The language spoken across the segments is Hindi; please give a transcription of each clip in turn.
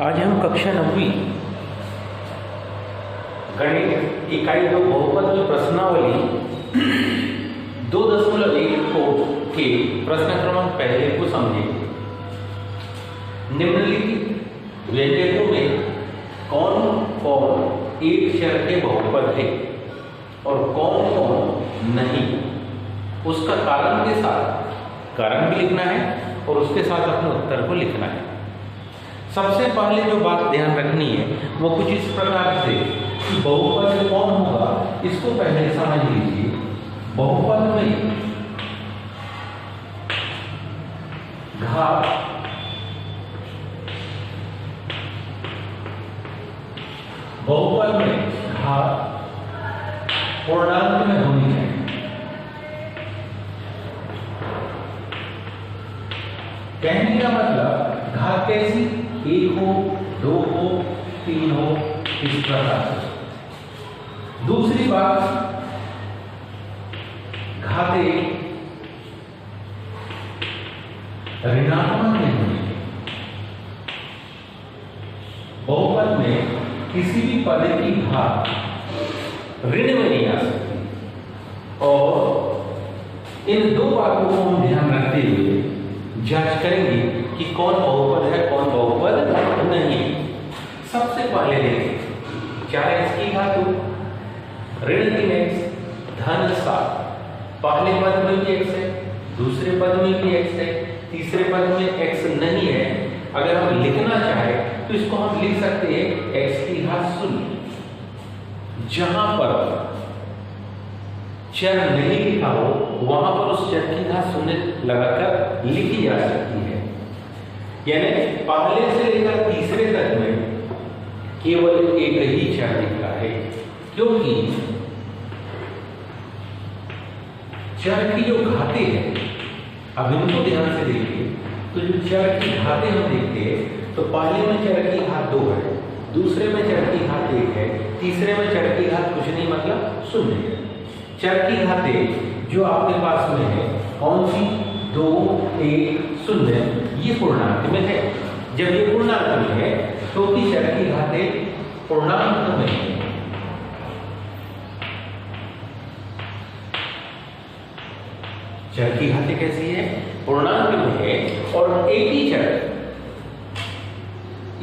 आज हम कक्षा 9वीं गणित इकाई 2 बहुपद में प्रश्नावली 2.1 को के प्रश्न क्रमांक पहले को समझेंगे। निम्नलिखित व्यंजकों में कौन कौन एक चर के बहुपद है और कौन कौन नहीं, उसका कारण के साथ कारण भी लिखना है और उसके साथ अपने उत्तर को लिखना है। सबसे पहले जो बात ध्यान रखनी है वो कुछ इस प्रकार से कि बहुपद कौन होगा इसको पहले समझ लीजिए। बहुपद में घात पूर्णांक में होनी है। कहने का मतलब घात कैसी, 1 हो, 2 हो, 3 हो, इस प्रकार से। दूसरी बात, घाते ऋणात्मक नहीं होनी। बहुपद में किसी भी पद की घात ऋण में नहीं आ सकती और इन दो बातों को हम ध्यान रखते हुए जांच करेंगे कि कौन बहुपद है कौन बहुपद नहीं। सबसे पहले देखें 4x की घात 2 ऋण 3x धन 7। पहले पद में भी x है, दूसरे पद में भी x है, तीसरे पद में x नहीं है। अगर हम लिखना चाहें तो इसको हम लिख सकते हैं x की घात 0। जहां पर चर नहीं लिखा हो वहां पर उस चर की घात 0 लगाकर लिखी जा सकती है। यानी पहले से लेकर तीसरे तक में केवल एक ही चर लिखा है, क्योंकि चर की जो घातें हैं, अब इनको ध्यान से देखिए तो जो चर की घातें हम देखते हैं तो पहले में चर की घात 2 है, दूसरे में चर की घात 1 है, तीसरे में चर की घात कुछ नहीं मतलब 0 है। चर की घातें जो आपके पास में है कौन सी, 2, 1, 0, ये पूर्णांक में है। जब ये पूर्णांक में है तो चर की घातें पूर्णांक में है। चर की घातें कैसी है, पूर्णांक में है और एक ही चर,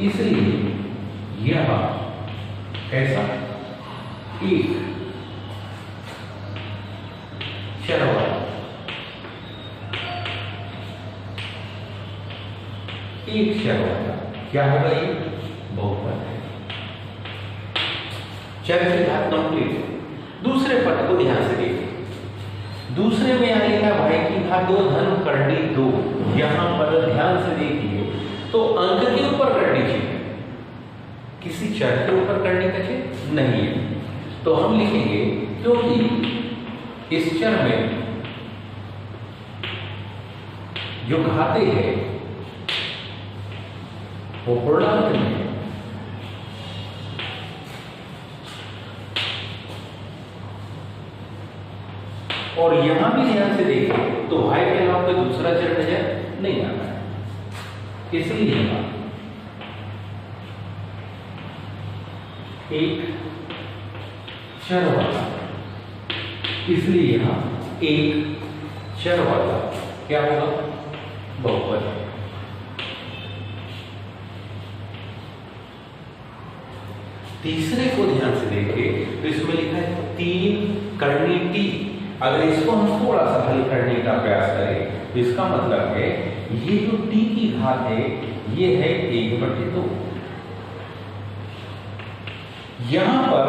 इसलिए यह ऐसा एक चर वाला क्या होगा, ये बहुपद है। चर की घात कंप्लीट। दूसरे पद को ध्यान से देखिए। दूसरे में यहां लिखा भाई की घात 2 धन करनी 2। यहां पर ध्यान से देखिए तो अंक के ऊपर करनी चाहिए, किसी चर के ऊपर करने का चिन्ह नहीं है। तो हम लिखेंगे क्योंकि इस चर में जो घाते हैं वो पूर्णांक में है। और यहां भी ध्यान से देखें तो भाई के अलावा कोई दूसरा चर नजर नहीं आता है, इसलिए एक चर वाला, इसलिए यहां एक चर वाला क्या होगा, बहुपद। तीसरे को ध्यान से देखें तो इसमें लिखा है 3 करनी t। अगर इसको हम थोड़ा सा हल करने का प्रयास करें तो इसका मतलब है ये जो t की घात है ये है 1/2। यहां पर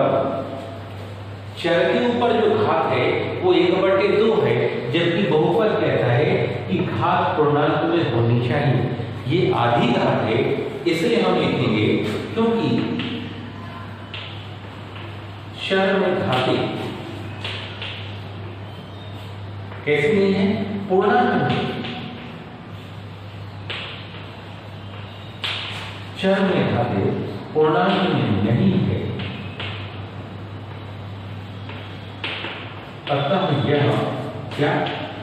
चर के ऊपर जो घात है वो 1/2 है, जबकि बहुपद कहता है कि घात पूर्णांक में होनी चाहिए। ये आधी घात है, इसलिए हम लिखेंगे क्योंकि चर में घातें कैसी नहीं है, पूर्णांक में। चर में घातें पूर्णांक में नहीं है, अतः यह क्या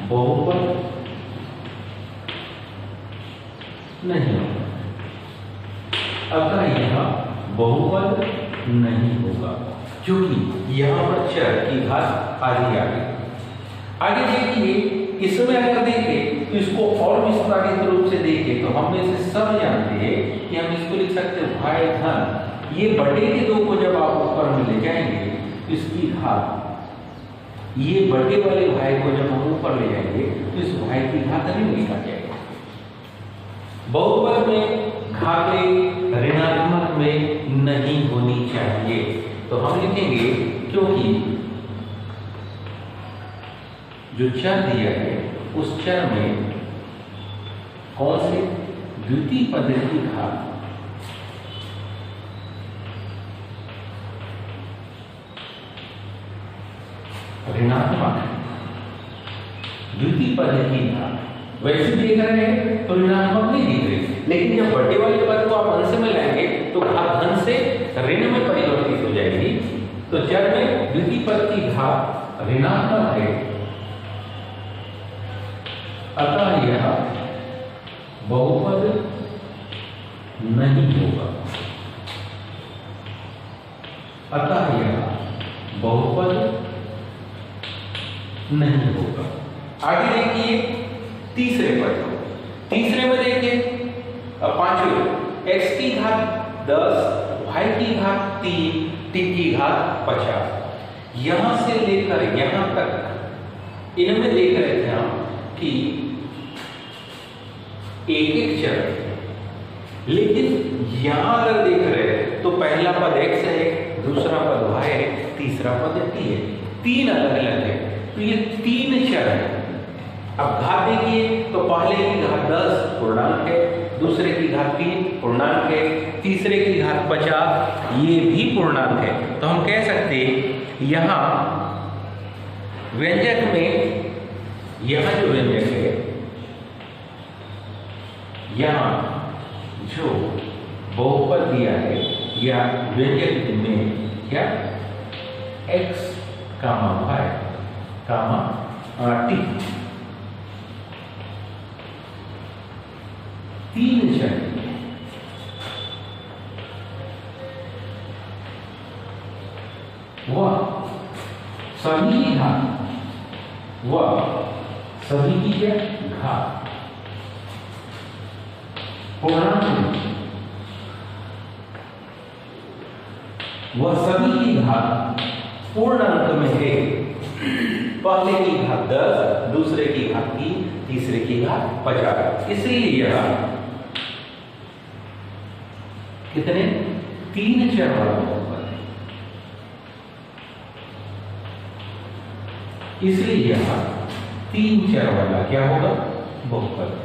बहुपद नहीं होगा। अतः यह बहुपद नहीं होगा, क्योंकि यहाँ पर चर की घात आधी आ गई। आगे देखिए, इसमें अगर देखें तो इसको और विस्तारित रूप से देखें तो हम में से सब जानते हैं कि हम इसको लिख सकते हैं भाई धन, ये बटे के 2 को जब आप ऊपर में ले जाएंगे तो इसकी घात, ये बटे वाले भाई को जब हम ऊपर ले जाएंगे तो इस भाई की घात नहीं लिखा जाएगा। बहुपद में घातें ऋणात्मक में नहीं होनी चाहिए, तो हम लिखेंगे क्योंकि जो चर दिया है उस चर में कौन से द्वितीय पद की घात ऋणात्मक है, द्वितीय पद की घात वैसे देख रहे हैं तो ऋणात्मक नहीं दिख रही, लेकिन जब बड़े वाले पद को आप अंश में लाएंगे तो घात धन से ऋण में परिवर्तित हो जाएगी। तो चर में द्वितीय पद की घात ऋणात्मक है, अतः यह बहुपद नहीं होगा, अतः यह बहुपद नहीं होगा। आगे देखिए तीसरे पद को, तीसरे में देखिए पांचवें x की घात 10, y की घात 3, t की घात 50। यहां से लेकर यहां तक इनमें देख रहे थे हम कि एक एक चर, लेकिन यहां अगर देख रहे हैं तो पहला पद x है, दूसरा पद y है, तीसरा पद t है, 3 अलग अलग है, तो ये 3 चर है। अब घात देखिए तो पहले की घात 10 पूर्णांक है, दूसरे की घात 3 पूर्णांक है, तीसरे की घात 50 ये भी पूर्णांक है। तो हम कह सकते हैं यहां व्यंजक में, यहां जो व्यंजक है, यहां जो बहुपद दिया है या व्यंजक में क्या x, y, t 3 चर, वह सभी की घात, वह सभी की क्या घात पूर्णांक, वह सभी की घात पूर्णांक में है। पहले की घात 10, दूसरे की घात 3, तीसरे की घात 50, इसलिए यह कितने 3 चर वाला बहुपद है, इसलिए यह 3 चर वाला क्या होगा बहुपद है।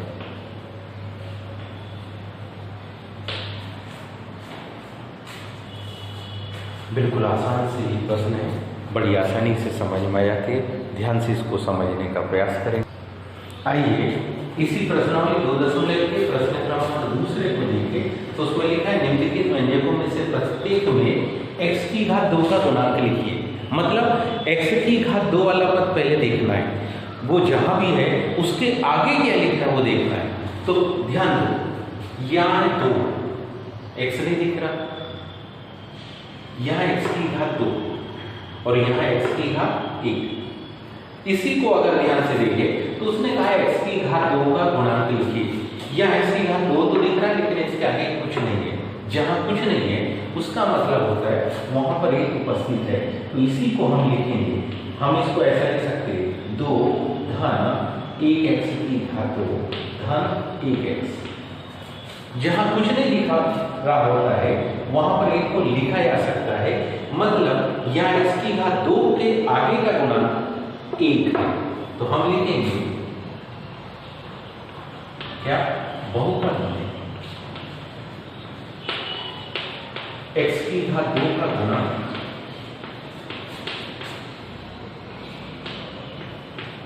बिल्कुल आसान से ही प्रश्न है, बड़ी आसानी से समझ में आ जाते, ध्यान से इसको समझने का प्रयास करें। आइए इसी प्रश्नावली 2.1 के प्रश्न क्रमांक दूसरे को देखें तो उसमें लिखा है निम्नलिखित व्यंजकों में से प्रत्येक में x की घात 2 का गुणांक लिखिए। मतलब x की घात 2 वाला पद पहले देखना है, वो जहां भी है उसके आगे क्या लिखा है वो देखना है। तो ध्यान दो, यहाँ 2 x नहीं दिख रहा, यहाँ x की घात 2 और यहाँ x की घात 1। इसी को अगर ध्यान से देखें तो उसने कहा x की घात 2 का गुणांक लिखिए। यहाँ x की घात 2 तो दिख रहा है, लेकिन इसके आगे कुछ नहीं है। जहां कुछ नहीं है उसका मतलब होता है वहां पर एक उपस्थित है, तो इसी को हम लिखेंगे। हम इसको ऐसा लिख सकते हैं 2 धन 1x की घात 2 धन 1x। जहां कुछ नहीं लिखा रहा होता है वहां पर एक को लिखा जा सकता है, मतलब यहाँ x की घात 2 के आगे का गुणांक 1 है, तो हम लिखेंगे क्या बहुपद में x की घात 2 का गुणांक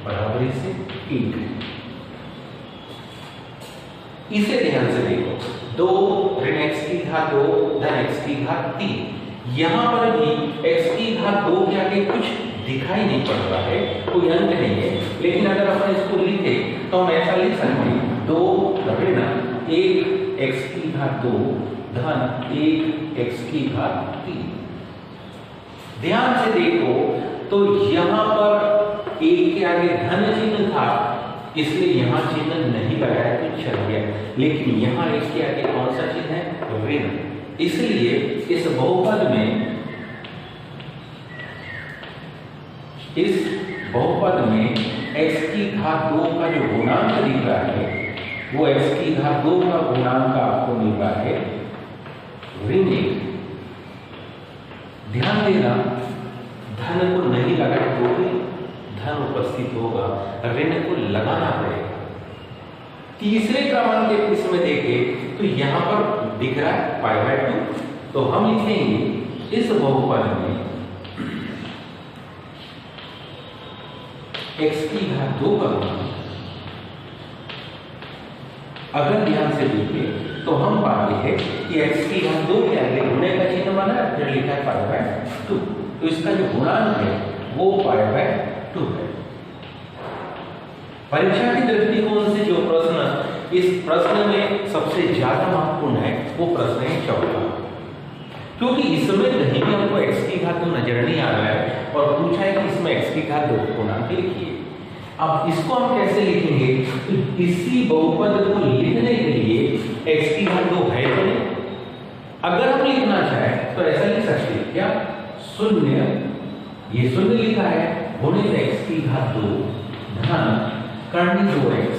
बराबरी से 1 है। इसे ध्यान से देखो, 2 ऋण x की घात 2 धन x की घात 3। यहां पर भी x की घात 2 के आगे कुछ दिखाई नहीं पड़ रहा है, कोई अंक नहीं है, लेकिन अगर अपन इसको लिखे तो हम ऐसा लिख सकते हैं 2 ऋण 1 x की घात 2 धन 1 x की घात 3। ध्यान से देखो तो यहां पर 1 के आगे धन चिन्ह था, इसलिए यहां चिन्ह नहीं लगाया तो चल गया, लेकिन यहां इसके आगे कौन सा चिन्ह है? ऋण। इसलिए इस बहुपद में x की घात 2 का जो गुणांक दिख रहा है वो x की घात 2 का गुणांक आपको मिल रहा है ऋण 1। ध्यान देना, धन को नहीं लगाए तो भी धन उपस्थित होगा, ऋण को लगाना पड़ेगा। तीसरे क्रमांक के इसमें देखें तो यहां पर दिख रहा है π/2, तो हम लिखेंगे इस बहुपद में x की घात 2 का गुणांक। अगर ध्यान से देखें तो हम पाते हैं कि x की घात 2 के आगे गुणे का चिन्ह बना है, फिर लिखा है π/2, तो इसका जो गुणांक है वो π/2 है। परीक्षा की दृष्टिकोण से जो प्रश्न इस प्रश्न में सबसे ज्यादा महत्वपूर्ण है वो प्रश्न है 14, क्योंकि इसमें कहीं भी हमको x की घात 2 नजर नहीं आ रहा है और पूछा है कि इसमें x की घात 2 गुणांक लिखिए। अब इसको हम कैसे लिखेंगे? तो इसी बहुपद को लिखने के लिए x की घात 2 है तो नहीं, अगर हम लिखना चाहें तो ऐसा लिख सकते हैं क्या? 0, ये 0 लिखा है, गुणित x की घात 2 धन करनी 2x।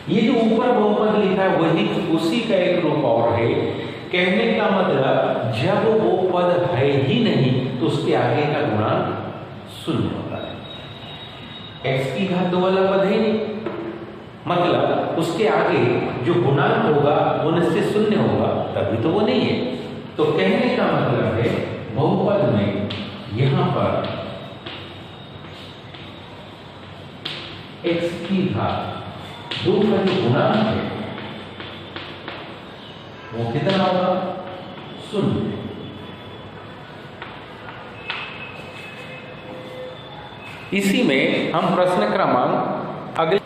ये जो ऊपर बहुपद लिखा है वही उसी का एक रूप और है। कहने का मतलब जब वो पद है ही नहीं तो उसके आगे का गुणांक 0 होता है। x की घात 2 वाला पद है नहीं, मतलब उसके आगे जो गुणांक होगा वो निश्चित 0 होगा, तभी तो वो नहीं है। तो कहने का मतलब है बहुपद में यहां पर x की घात 2 का जो गुणांक है वो कितना होगा? 0। इसी में हम प्रश्न क्रमांक अगले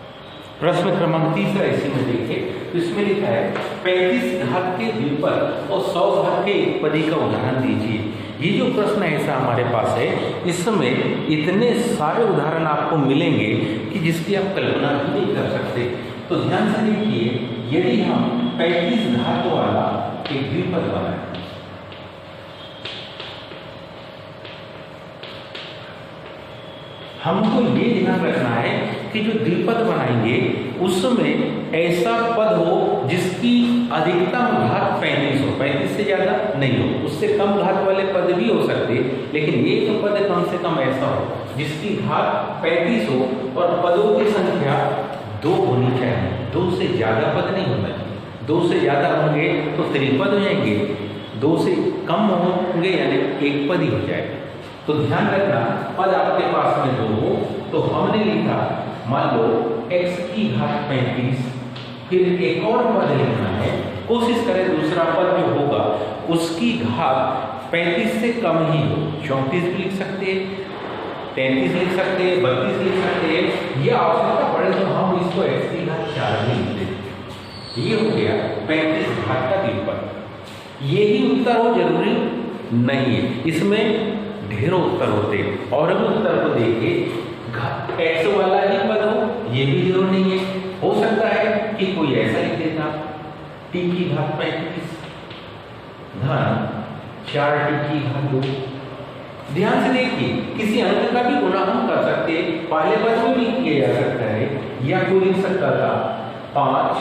प्रश्न क्रमांक 3 इसी में देखें तो इसमें लिखा है 35 घात के द्विपद और 100 घात के एकपदी का उदाहरण दीजिए। ये जो प्रश्न ऐसा हमारे पास है, इसमें इतने सारे उदाहरण आपको मिलेंगे कि जिसकी आप कल्पना भी नहीं कर सकते। तो ध्यान से देखिए, यदि हम 35 घात वाला एक द्विपद बनाएं, हमको ये ध्यान रखना है कि जो द्विपद बनाएंगे उसमें ऐसा पद हो जिसकी अधिकतम घात 35 हो, 35 से ज्यादा नहीं हो। उससे कम घात वाले पद भी हो सकते, लेकिन एक पद कम से कम ऐसा हो जिसकी घात 35 हो और पदों की संख्या 2 होनी चाहिए। 2 से ज्यादा पद नहीं होना चाहिए। 2 से ज्यादा होंगे तो त्रिपद हो जाएंगे, 2 से कम होंगे यानी एक पद ही हो जाएगा। तो ध्यान रखना, पद आपके पास में 2 हो तो हमने लिखा, मान लो x की घात 35, फिर एक और पद लिखना है। कोशिश करें दूसरा पद जो होगा उसकी घात 35 से कम ही हो। 34 भी लिख सकते हैं, 33 लिख सकते हैं, 32 लिख सकते हैं। यह आवश्यकता पड़े तो हम इसको x की घात 4 भी लिख देते। ये हो गया 35 घात का द्विपद। यही उत्तर हो जरूरी नहीं है, इसमें ढेरों उत्तर होते हैं। और हम उत्तर को देखिए, x वाला ही पद हो ये भी जरूर नहीं है। हो सकता है कि कोई ऐसा लिख देता t की घात 35 धन 4t की घात 2। ध्यान से देखिए, किसी अंक का भी गुणा हम कर सकते हैं, पहले पद में भी किया जा सकता है। या कोई लिख सकता था 5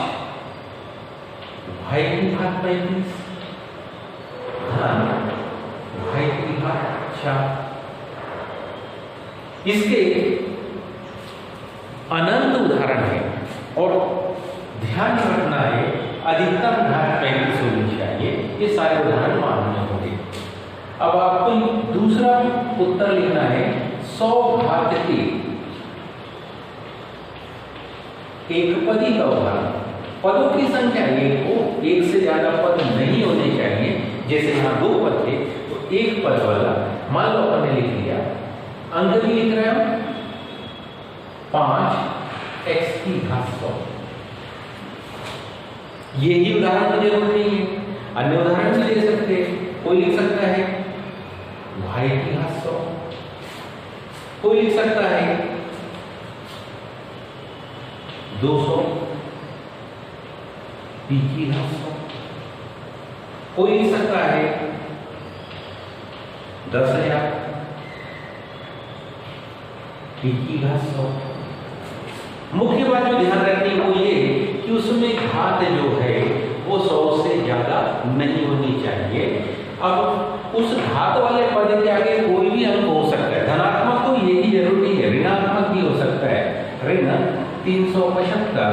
y की घात 35 धन y की घात 4। इसके अनंत उदाहरण है और ध्यान रखना है अधिकतम घात 35 होनी चाहिए। ये सारे उदाहरण मान्य होंगे। अब आपको दूसरा उत्तर लिखना है 100 घात के एकपदी का उदाहरण। पदों की संख्या 1 हो, 1 से ज्यादा पद नहीं होने चाहिए। जैसे यहाँ 2 पद थे तो एक पद वाला, मान लो अपने लिख लिया, अंक भी लिख रहे हैं 5 x की घात 100। यही उदाहरण की जरूरत नहीं है, अन्य उदाहरण भी ले सकते हैं। कोई लिख सकता है y की घात 100, कोई लिख सकता है 200 p की घात 100, कोई लिख सकता है 10,000 p की घात 100। मुख्य बात जो ध्यान रखनी है वो ये कि उसमें घात जो है वो 100 से ज्यादा नहीं होनी चाहिए। अब उस घात वाले पद के आगे कोई भी अंक हो सकता है, धनात्मक तो यही जरूरी है, ऋणात्मक भी हो सकता है। ऋण 375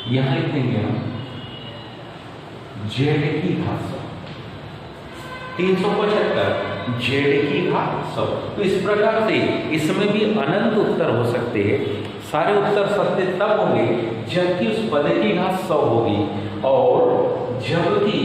यहां लिख देंगे हम z की घात 100, 375 z की घात 100। तो इस प्रकार से इसमें भी अनंत उत्तर हो सकते हैं। सारे उत्तर सत्य तब होंगे जबकि उस पद की घात 100 होगी और जबकि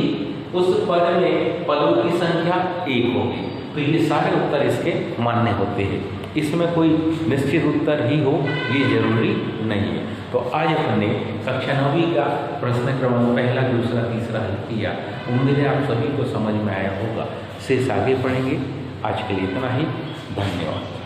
उस पद में पदों की संख्या 1 होगी। तो ये सारे उत्तर इसके मान्य होते हैं। इसमें कोई निश्चित उत्तर ही हो ये जरूरी नहीं है। तो आज हमने कक्षा 9वीं का प्रश्न क्रमांक पहला, दूसरा, तीसरा हल किया। उम्मीद है आप सभी को समझ में आया होगा। शेष आगे पढ़ेंगे। आज के लिए इतना ही। धन्यवाद।